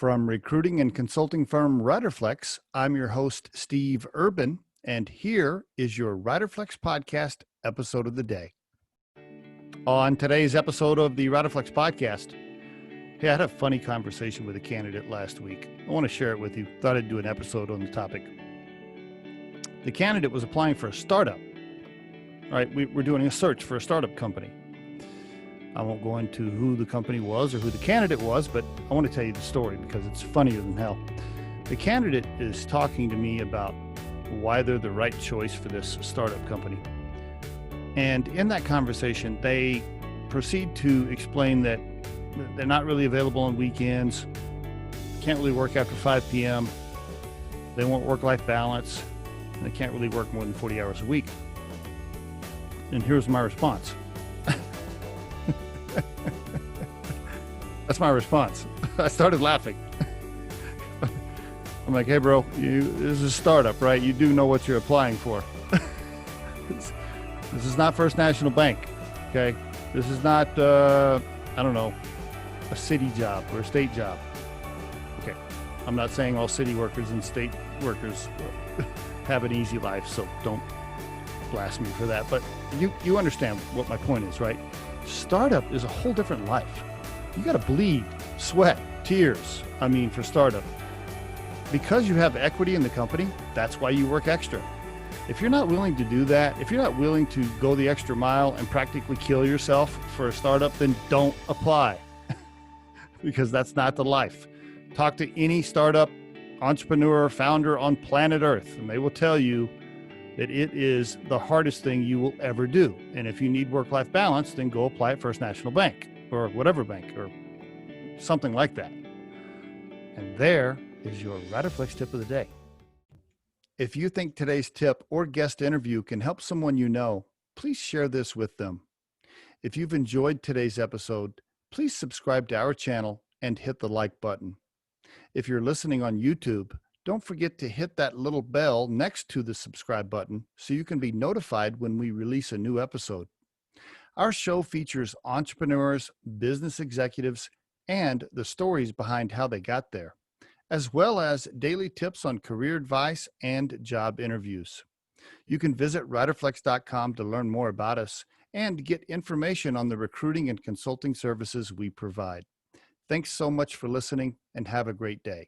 From recruiting and consulting firm Riderflex, I'm your host, Steve Urban, and here is your Riderflex podcast episode of the day. On today's episode of the Riderflex podcast, hey, I had a funny conversation with a candidate last week. I want to share it with you. Thought I'd do an episode on the topic. The candidate was applying for a startup, right? We're doing a search for a startup company. I won't go into who the company was or who the candidate was, but I want to tell you the story because it's funnier than hell. The candidate is talking to me about why they're the right choice for this startup company. And in that conversation, they proceed to explain that they're not really available on weekends, can't really work after 5 p.m., they want work-life balance, and they can't really work more than 40 hours a week. And here's my response. That's my response. I started laughing. I'm like, hey, bro, this is a startup, right? You do know what you're applying for. This is not First National Bank, okay? This is not, I don't know, a city job or a state job. Okay, I'm not saying all city workers and state workers have an easy life, so don't blast me for that. But you understand what my point is, right? Startup is a whole different life. You got to bleed, sweat, tears, for startup. Because you have equity in the company, that's why you work extra. If you're not willing to do that, if you're not willing to go the extra mile and practically kill yourself for a startup, then don't apply because that's not the life. Talk to any startup entrepreneur, founder on planet Earth, and they will tell you that it is the hardest thing you will ever do. And if you need work-life balance, then go apply at First National Bank or whatever bank or something like that. And there is your Riderflex tip of the day. If you think today's tip or guest interview can help someone you know, please share this with them. If you've enjoyed today's episode, please subscribe to our channel and hit the like button. If you're listening on YouTube, don't forget to hit that little bell next to the subscribe button so you can be notified when we release a new episode. Our show features entrepreneurs, business executives, and the stories behind how they got there, as well as daily tips on career advice and job interviews. You can visit riderflex.com to learn more about us and get information on the recruiting and consulting services we provide. Thanks so much for listening and have a great day.